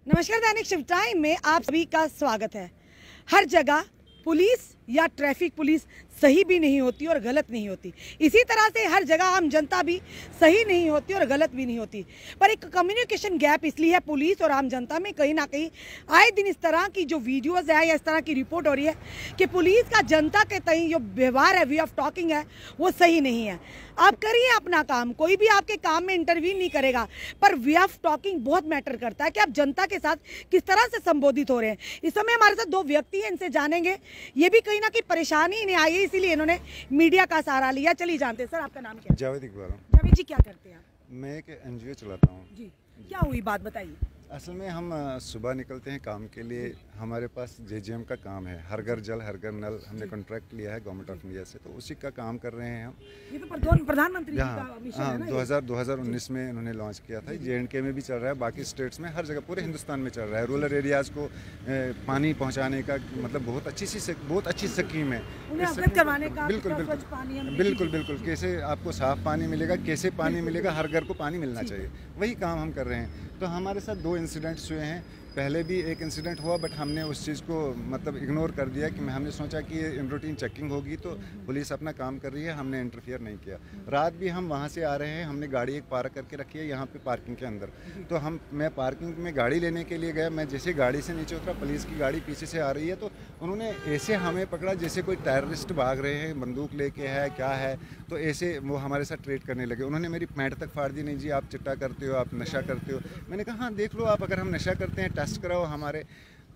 नमस्कार, दैनिक शिव टाइम में आप सभी का स्वागत है। हर जगह पुलिस या ट्रैफिक पुलिस सही भी नहीं होती और गलत नहीं होती। इसी तरह से हर जगह आम जनता भी सही नहीं होती और गलत भी नहीं होती। पर एक कम्युनिकेशन गैप इसलिए है पुलिस और आम जनता में, कहीं ना कहीं आए दिन इस तरह की जो वीडियोस है या इस तरह की रिपोर्ट हो रही है कि पुलिस का जनता के तई जो व्यवहार है, वे ऑफ टॉकिंग है, वो सही नहीं है। आप करिए अपना काम, कोई भी आपके काम में इंटरवीन नहीं करेगा, पर वे ऑफ टॉकिंग बहुत मैटर करता है कि आप जनता के साथ किस तरह से संबोधित हो रहे हैं। इस समय हमारे साथ दो व्यक्ति हैं, इनसे जानेंगे। ये भी कहीं ना कहीं परेशानी इन्हें आई है, इसीलिए इन्होंने मीडिया का सहारा लिया। चलिए जानते हैं। सर, आपका नाम क्या है? जावेद इकबाल। जावेद जी, क्या करते हैं आप? मैं एक एनजीओ चलाता हूँ जी, क्या हुई बात बताइए। असल में हम सुबह निकलते हैं काम के लिए। हमारे पास जेजीएम का काम है, हर घर जल हर घर नल। हमने कॉन्ट्रैक्ट लिया है गवर्नमेंट ऑफ इंडिया से, तो उसी का काम कर रहे हैं हम। ये तो प्रधानमंत्री जी का मिशन है ना? 2019 में इन्होंने लॉन्च किया था। JNK में भी चल रहा है, बाकी स्टेट्स में, हर जगह पूरे हिंदुस्तान में चल रहा है। रूरल एरियाज़ को पानी पहुँचाने का मतलब बहुत अच्छी स्कीम है। बिल्कुल कैसे आपको साफ़ पानी मिलेगा, कैसे पानी मिलेगा, हर घर को पानी मिलना चाहिए, वही काम हम कर रहे हैं। तो हमारे साथ 2 इंसिडेंट्स हुए हैं। पहले भी एक इंसिडेंट हुआ, बट हमने उस चीज़ को मतलब इग्नोर कर दिया कि हमने सोचा कि ये इन रूटीन चेकिंग होगी तो पुलिस अपना काम कर रही है, हमने इंटरफियर नहीं किया। रात भी हम वहाँ से आ रहे हैं, हमने गाड़ी एक पार्क करके रखी है यहाँ पे पार्किंग के अंदर। तो मैं पार्किंग में गाड़ी लेने के लिए गया। मैं जैसे गाड़ी से नीचे उतरा, पुलिस की गाड़ी पीछे से आ रही है, तो उन्होंने ऐसे हमें पकड़ा जैसे कोई टेररिस्ट भाग रहे हैं, बंदूक लेके है क्या है, तो ऐसे वो हमारे साथ ट्रीट करने लगे। उन्होंने मेरी पैंट तक फाड़ दी। नहीं जी, आप चिट्टा करते हो, आप नशा करते हो। मैंने कहा हाँ देख लो आप, अगर हम नशा करते हैं टेस्ट कराओ हमारे,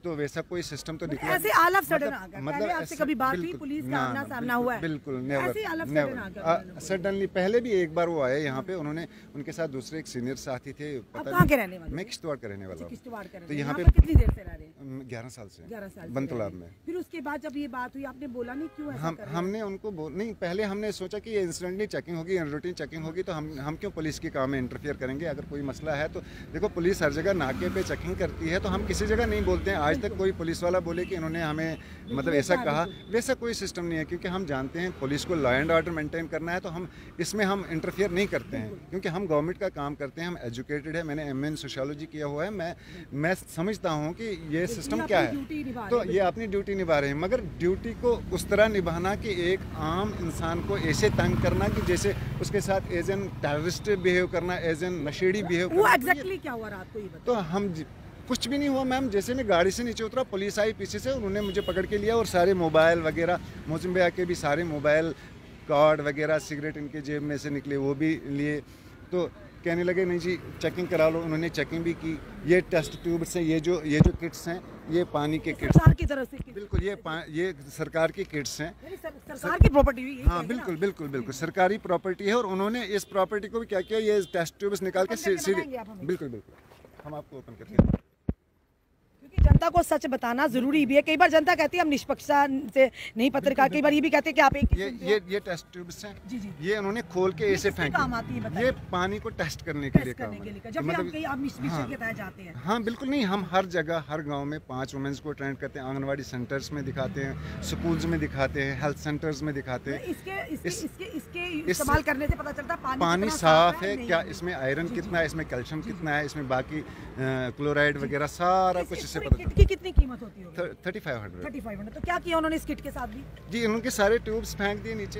तो वैसा कोई सिस्टम तो दिखला ऐसे ऑल ऑफ सडन आ गया। पहले आपसे कभी बात हुई, पुलिस का आमना सामना हुआ है? बिल्कुल नेवर सडनली। पहले भी एक बार वो आए यहाँ पे, उन्होंने उनके साथ दूसरे एक सीनियर साथी थे। कहाँ के रहने वाले? मैं किश्तवाड़ का रहने वाला हूँ। तो यहाँ पे कितनी देर से रह रहे हैं? 11 साल से। 11 साल बनतलाब में। फिर उसके बाद जब ये बात हुई, आपने बोला नहीं क्यों ऐसा कर रहे हैं? हमने उनको नहीं, पहले हमने सोचा कि ये इंसिडेंटली चेकिंग होगी, रूटीन चेकिंग होगी, तो हम क्यों पुलिस के काम में इंटरफियर करेंगे। अगर कोई मसला है तो देखो, पुलिस हर जगह नाके पे चेकिंग करती है, तो हम किसी जगह नहीं बोलते हैं। आज तक कोई पुलिस वाला बोले कि इन्होंने हमें मतलब ऐसा कहा, वैसा कोई सिस्टम नहीं है। क्योंकि हम जानते हैं पुलिस को लॉ एंड ऑर्डर मेंटेन करना है, तो हम इसमें इंटरफियर नहीं करते हैं, क्योंकि हम गवर्नमेंट का काम करते हैं। हम एजुकेटेड है, मैंने MA इन सोशियोलॉजी किया हुआ है। मैं समझता हूँ कि ये सिस्टम क्या है, तो ये अपनी ड्यूटी निभा रहे हैं। मगर ड्यूटी को उस तरह निभाना कि एक आम इंसान को ऐसे तंग करना कि जैसे उसके साथ एज एन टेररिस्ट बिहेव करना, एज एन नशेड़ी बिहेव करना। वो एग्जैक्टली क्या हुआ रात को, ये तो हम कुछ भी नहीं हुआ मैम। जैसे मैं गाड़ी से नीचे उतरा, पुलिस आई पीछे से, उन्होंने मुझे पकड़ के लिया और सारे मोबाइल वगैरह, मौसम भैया के भी सारे मोबाइल, कार्ड वगैरह, सिगरेट इनके जेब में से निकले, वो भी लिए। तो कहने लगे नहीं जी चेकिंग करा लो। उन्होंने चेकिंग भी की। ये टेस्ट ट्यूब्स हैं, ये जो किट्स हैं, ये पानी के किट्स सरकार की तरफ से? बिल्कुल, ये सरकार की किट्स हैं, सरकार की प्रॉपर्टी हुई। हाँ बिल्कुल सरकारी प्रॉपर्टी है। और उन्होंने इस प्रॉपर्टी को भी क्या किया, ये टेस्ट ट्यूब्स निकाल के सीधे, बिल्कुल हम आपको ओपन करके देंगे। जनता को सच बताना जरूरी भी है। कई बार जनता कहती है हम निष्पक्षता से नहीं पत्रकार, कई बार ये भी कहते हैं कि आप एक ये टेस्ट ट्यूब्स हैं जी। ये उन्होंने खोल के ऐसे फेंके, ये पानी को टेस्ट करने के लिए काम है। जाते हैं। हाँ बिल्कुल नहीं, हम हर जगह हर गांव में 5 वुमेन्स को ट्रेंड करते हैं, आंगनवाड़ी सेंटर्स में दिखाते हैं, स्कूल्स में दिखाते हैं, हेल्थ सेंटर्स में दिखाते हैं। इसके इस्तेमाल करने से पता चलता है पानी साफ है क्या, इसमें आयरन कितना है, इसमें कैल्शियम कितना है, इसमें बाकी क्लोराइड वगैरह सारा कुछ इससे पता। किट की कितनी कीमत होती है? 3500। तो क्या किया उन्होंने इस किट के साथ भी? जी उनके सारे ट्यूब्स फेंक दिए नीचे,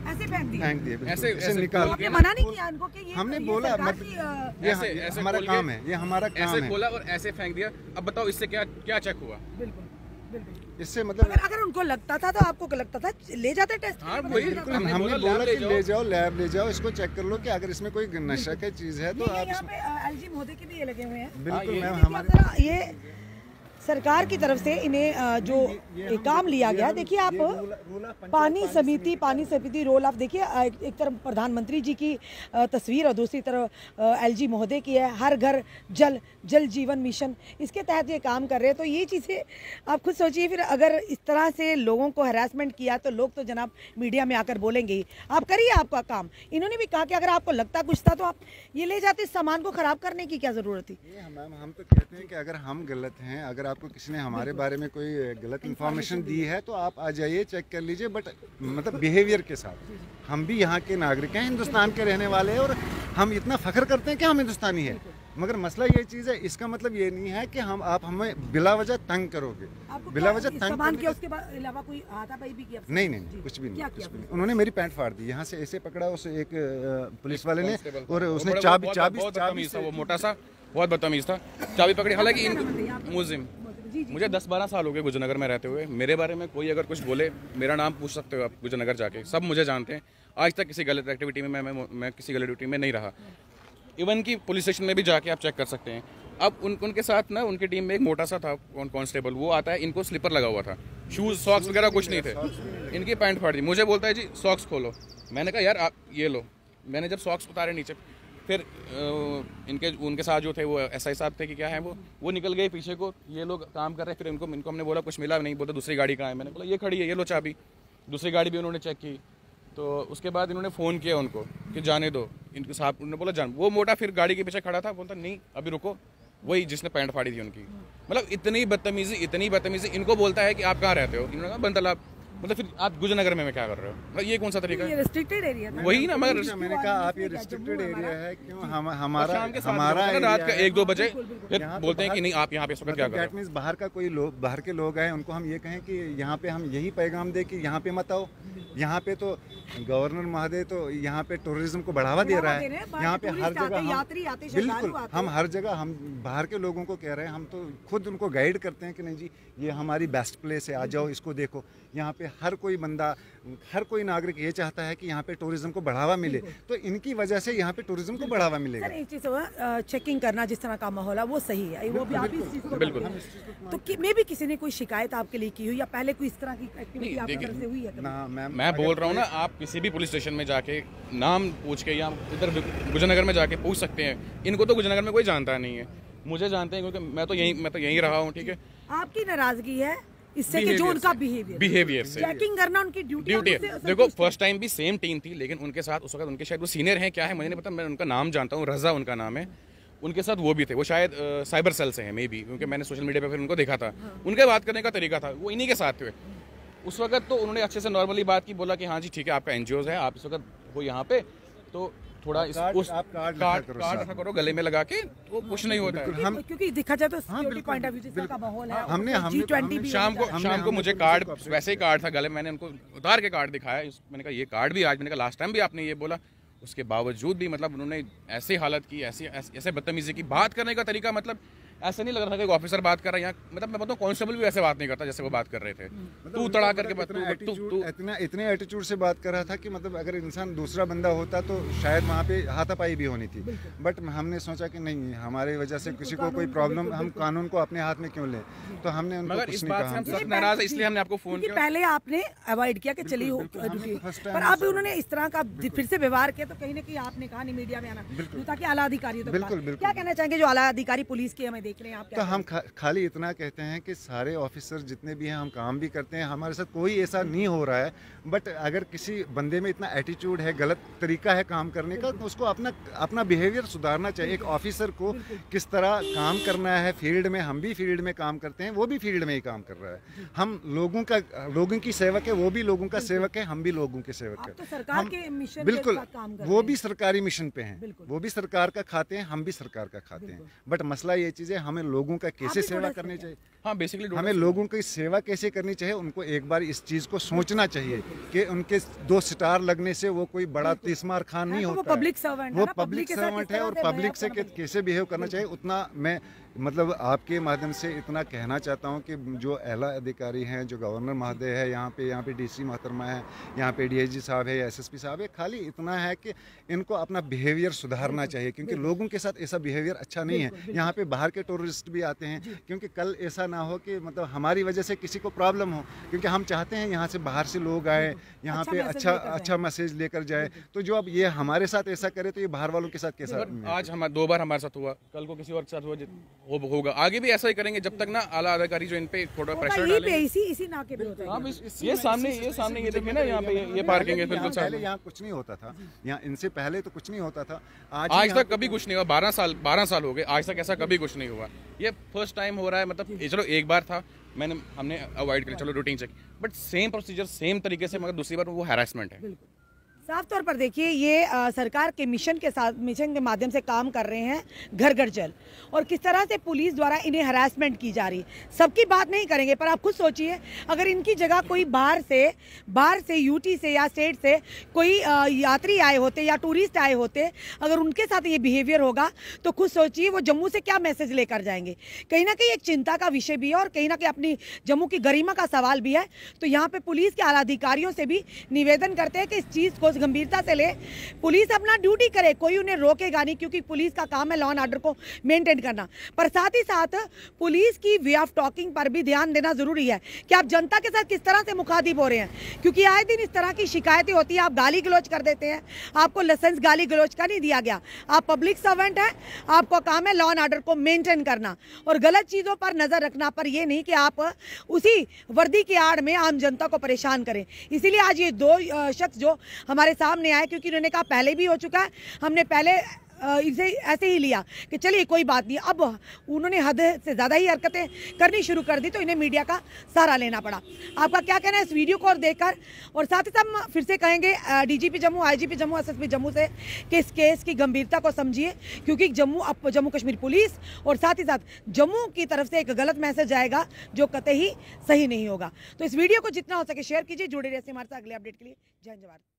ऐसे फेंक दिए ऐसे निकाल। आपने मना नहीं किया उनको कि ये हमने बोला ये हमारा काम है, ये हमारा काम है। ऐसे खोला और ऐसे फेंक दिया। अब बताओ इससे क्या चेक हुआ? बिल्कुल इससे मतलब अगर उनको लगता था तो आपको लगता था ले जाते टेस्ट? हाँ वही हमने बोला कि ले जाओ लैब ले जाओ, इसको चेक कर लो कि अगर इसमें कोई नशा की चीज है तो आप। यहाँ पे LG महोदय के भी ये लगे हुए हैं। बिल्कुल मैम, हमारे ये सरकार की तरफ से इन्हें जो काम लिया गया, देखिए आप पानी समिति रोल ऑफ, देखिए एक तरफ प्रधानमंत्री जी की तस्वीर और दूसरी तरफ LG महोदय की है। हर घर जल जीवन मिशन, इसके तहत ये काम कर रहे हैं। तो ये चीज़ें आप खुद सोचिए, फिर अगर इस तरह से लोगों को हरासमेंट किया तो लोग तो जनाब मीडिया में आकर बोलेंगे ही। आप करिए आपका काम। इन्होंने भी कहा कि अगर आपको लगता कुछ था तो आप ये ले जाते, इस सामान को खराब करने की क्या ज़रूरत थी? मैम हम तो कहते हैं कि अगर हम गलत हैं, अगर आपको किसी ने हमारे बारे में कोई गलत इन्फॉर्मेशन दी है तो आप आ जाइए, चेक कर लीजिए, बट मतलब बिहेवियर के साथ। हम भी यहाँ के नागरिक हैं, हिंदुस्तान के रहने वाले हैं, और हम इतना फख्र करते हैं कि हम हिंदुस्तानी हैं। मगर मसला ये चीज़ है, इसका मतलब ये नहीं है कि आप हमें बिला वजह तंग करोगे, बिला वजह तंग सामान के उसके अलावा कोई हाथापाई भी किया? नहीं, कुछ भी नहीं। उन्होंने मेरी पैंट फाड़ दी, यहाँ से ऐसे पकड़ा उस एक पुलिस वाले ने, और उसने चाबी वो मोटा सा बहुत बदतमीज था, चाबी पकड़ी। हालांकि मुजिम, मुझे 10-12 साल हो गए गुजरनगर में रहते हुए। मेरे बारे में कोई अगर कुछ बोले, मेरा नाम पूछ सकते हो आप गुजरनगर जाके, सब मुझे जानते हैं। आज तक किसी गलत एक्टिविटी में मैं किसी गलत एक्टिविटी में नहीं रहा। इवन की पुलिस स्टेशन में भी जाके आप चेक कर सकते हैं। अब उनके साथ ना, उनकी टीम में एक मोटा सा था कांस्टेबल, वो आता है, इनको स्लीपर लगा हुआ था, शूज सॉक्स वगैरह कुछ नहीं थे, इनकी पैंट फाड़ दी। मुझे बोलता है जी सॉक्स खोलो, मैंने कहा यार आप ये लो। मैंने जब सॉक्स उतारे नीचे, फिर उनके साथ जो थे वो एसआई साहब थे कि क्या है, वो निकल गए पीछे को, ये लोग काम कर रहे हैं। फिर इनको हमने बोला कुछ मिला नहीं, बोलते दूसरी गाड़ी कहाँ है। मैंने बोला ये खड़ी है, ये लो चाबी। दूसरी गाड़ी भी उन्होंने चेक की, तो उसके बाद इन्होंने फ़ोन किया उनको कि जाने दो इनके साहब। उन्होंने बोला जान। वो मोटा फिर गाड़ी के पीछे खड़ा था, बोलता नहीं अभी रुको, वही जिसने पैंट फाड़ी थी उनकी। मतलब इतनी बदतमीजी। इनको बोलता है कि आप कहाँ रहते हो, इन्होंने कहा बनतलाब। मतलब फिर आप गुजरनगर में क्या कर रहे हो? मतलब ये कौन सा तरीका है? रिस्ट्रिक्टेड एरिया था वही ना, मगर मैंने कहा आप ये रिस्ट्रिक्टेड एरिया है क्यों? हमारा 1-2 बजे फिर बोलते हैं कि नहीं आप यहाँ पे इस वक्त क्या कर रहे हो? मींस बाहर के लोग हैं, उनको हम ये कहें कि यहाँ पे हम यही पैगाम दे कि यहाँ पे मत आओ। यहाँ पे तो गवर्नर महोदय तो यहाँ पे टूरिज्म को बढ़ावा दे रहा है। यहाँ पे हर जगह बिल्कुल हम हर जगह हम बाहर के लोगों को कह रहे हैं, हम तो खुद उनको गाइड करते हैं कि नहीं जी ये हमारी बेस्ट प्लेस है, आ जाओ इसको देखो। यहाँ पे हर कोई बंदा, हर कोई नागरिक ये चाहता है कि यहाँ पे टूरिज्म को बढ़ावा मिले, तो इनकी वजह से यहाँ पे टूरिज्म को बढ़ावा मिलेगा। सर एक चीज़ हुआ, चेकिंग करना जिस तरह का माहौल है वो सही है, वो भी आप इस चीज़ को बिल्कुल। तो मे भी किसी ने कोई शिकायत आपके लिए की हो या पहले कोई इस तरह की एक्टिविटी आपकी तरफ से हुई है? ना मैं बोल रहा हूँ ना, आप किसी भी पुलिस स्टेशन में जाके नाम पूछ के या इधर गुजरनगर में जाके पूछ सकते हैं। इनको तो गुजरनगर में कोई जानता नहीं है, मुझे जानते हैं क्योंकि मैं तो यहीं रहा हूँ। ठीक है, आपकी नाराजगी है इससे कि जो उनका बिहेवियर से चेकिंग करना उनकी ड्यूटी है। देखो फर्स्ट टाइम भी सेम टीम थी, लेकिन उनके साथ उस वक्त उनके शायद वो सीनियर हैं, क्या है मुझे नहीं पता, मैं उनका नाम जानता हूँ, रजा उनका नाम है। उनके साथ वो भी थे, वो शायद साइबर सेल से हैं मे बी, क्योंकि मैंने सोशल मीडिया पे फिर उनको देखा था। उनके बात करने का तरीका था, वो इन्हीं के साथ थे उस वक्त। तो उन्होंने अच्छे से नॉर्मली बात की, बोला कि हाँ जी ठीक है आपका एनजीओ है, आप इस वक्त हो यहाँ पे, तो थोड़ा कार्ड करो गले में लगा के, वो कुछ नहीं होता है। हम क्योंकि देखा जाए तो सिक्योरिटी पॉइंट ऑफ व्यू का माहौल है। हमने G20 भी शाम को मुझे कार्ड, वैसे ही कार्ड था गले, मैंने उनको उतार के कार्ड दिखाया। मैंने कहा ये कार्ड भी आज, मैंने कहा लास्ट टाइम भी आपने ये बोला। उसके बावजूद भी मतलब उन्होंने ऐसी हालत की, ऐसे बदतमीजी की, बात करने का तरीका मतलब ऐसे नहीं लग रहा था कि ऑफिसर बात कर रहा है यहाँ। मतलब मैं बताऊँ कांस्टेबल भी वैसे बात नहीं करता जैसे वो बात कर रहे थे, तू तड़ा करके इतने एटीट्यूड से बात कर रहा था कि मतलब अगर इंसान दूसरा बंदा होता तो शायद वहाँ पे हाथापाई भी होनी थी। बट हमने सोचा कि नहीं, हमारी वजह से किसी को कोई प्रॉब्लम, हम कानून को अपने हाथ में क्यों लें, तो हमने उनको कुछ नहीं कहा। नाराज है इसलिए हमने आपको फोन किया। पहले आपने अवॉइड किया कि चलिए ड्यूटी, पर अब उन्होंने इस तरह का फिर से व्यवहार किया, तो कहीं ना कहीं आपने कहा नहीं मीडिया में आना, ताकि आला अधिकारी क्या कहना चाहेंगे जो आला अधिकारी पुलिस के हमें देख रहे हैं आप? तो हम खाली इतना कहते हैं कि सारे ऑफिसर जितने भी हैं, हम काम भी करते हैं, हमारे साथ कोई ऐसा नहीं हो रहा है। बट अगर किसी बंदे में इतना एटीट्यूड है, गलत तरीका है काम करने का, तो उसको अपना बिहेवियर सुधारना चाहिए। एक ऑफिसर को किस तरह काम करना है फील्ड में, हम भी फील्ड में काम करते हैं, वो भी फील्ड में ही काम कर रहा है। हम लोगों की सेवक है, वो भी लोगों का सेवक है, हम भी लोगों के सेवक है। तो सरकार के मिशन बिल्कुल, वो भी सरकारी मिशन पे हैं, वो भी सरकार का खाते हैं, हम भी सरकार का खाते हैं। बट मसला ये चीज़ है, हमें लोगों का कैसे सेवा करनी चाहिए, हाँ बेसिकली हमें लोगों की सेवा कैसे करनी चाहिए, उनको एक बार इस चीज़ को सोचना चाहिए कि उनके 2 स्टार लगने से वो कोई बड़ा तीसमार खान नहीं होता, वो पब्लिक सर्वेंट है। और पब्लिक से कैसे बिहेव करना चाहिए, उतना मैं मतलब आपके माध्यम से इतना कहना चाहता हूं कि जो आला अधिकारी हैं, जो गवर्नर महोदय है, यहाँ पे डीसी मोहतरमा है, यहाँ पे डीआईजी साहब है, एसएसपी साहब है, खाली इतना है कि इनको अपना बिहेवियर सुधारना चाहिए, क्योंकि लोगों के साथ ऐसा बिहेवियर अच्छा नहीं है। यहाँ पे बाहर के टूरिस्ट भी आते हैं, क्योंकि कल ऐसा ना हो कि मतलब हमारी वजह से किसी को प्रॉब्लम हो, क्योंकि हम चाहते हैं यहाँ से बाहर से लोग आए, यहाँ पे अच्छा मैसेज लेकर जाए। तो जो अब ये हमारे साथ ऐसा करे तो ये बाहर वालों के साथ कैसा? आज 2 बार हमारे साथ हुआ, कल को किसी और के साथ हुआ, होगा आगे भी ऐसा ही करेंगे जब तक ना आला अधिकारी जो इन पे थोड़ा प्रेशर डालेंगे। इसी नाके पे होता है। हाँ, ये सामने ये देखिए ना, यहाँ पे ये पार्किंग है बिल्कुल सामने। यहाँ कुछ नहीं होता था, यहाँ इनसे पहले तो कुछ नहीं होता था। आज तक कभी कुछ नहीं हुआ, 12 साल हो गए, आज तक ऐसा कभी कुछ नहीं हुआ। ये फर्स्ट टाइम हो रहा है। मतलब चलो एक बार था, हमने अवॉइड किया, चलो routine check, but same procedure same तरीके से, मगर दूसरी बार वो हैरेसमेंट है। साफ तौर पर देखिए ये सरकार के मिशन के माध्यम से काम कर रहे हैं घर घर जल, और किस तरह से पुलिस द्वारा इन्हें हरासमेंट की जा रही है। सबकी बात नहीं करेंगे, पर आप खुद सोचिए अगर इनकी जगह कोई बाहर से यूटी से या स्टेट से कोई यात्री आए होते या टूरिस्ट आए होते, अगर उनके साथ ये बिहेवियर होगा तो खुद सोचिए वो जम्मू से क्या मैसेज लेकर जाएंगे। कहीं ना कहीं एक चिंता का विषय भी है और कहीं ना कहीं अपनी जम्मू की गरिमा का सवाल भी है। तो यहाँ पे पुलिस के आला अधिकारियों से भी निवेदन करते हैं कि इस चीज़ को गंभीरता से ले, पुलिस अपना ड्यूटी करे, कोई उन्हें रोकेगा नहीं, क्योंकि पुलिस का काम है लॉ एंड ऑर्डर को मेंटेन करना। पर साथ ही साथ पुलिस की वे ऑफ टॉकिंग पर भी ध्यान देना जरूरी है कि आप जनता के साथ किस तरह से मुखातिब हो रहे हैं, क्योंकि आए दिन इस तरह की शिकायतें होती है। आप गाली गलौज कर देते हैं, आपको लाइसेंस गाली गलौज का नहीं दिया गया, आप पब्लिक सर्वेंट हैं, आपका काम है लॉ एंड ऑर्डर को मेंटेन करना और गलत चीज़ों पर नजर रखना, पर यह नहीं कि आप उसी वर्दी की आड़ में आम जनता को परेशान करें। इसीलिए आज ये दो शख्स जो हमारे सामने आए, क्योंकि उन्होंने कहा पहले भी हो चुका है, हमने पहले इसे ऐसे ही लिया कि चलिए कोई बात नहीं, अब उन्होंने हद से ज़्यादा ही हरकतें करनी शुरू कर दी तो इन्हें मीडिया का सहारा लेना पड़ा। आपका क्या कहना है इस वीडियो को और देखकर? और साथ ही साथ फिर से कहेंगे DGP Jammu, IGP Jammu, SSP Jammu से कि इस केस की गंभीरता को समझिए, क्योंकि जम्मू कश्मीर पुलिस और साथ ही साथ जम्मू की तरफ से एक गलत मैसेज आएगा जो कतई सही नहीं होगा। तो इस वीडियो को जितना हो सके शेयर कीजिए, जुड़े रहिए हमारे साथ अगले अपडेट के लिए। जय हिंद, जय भारत।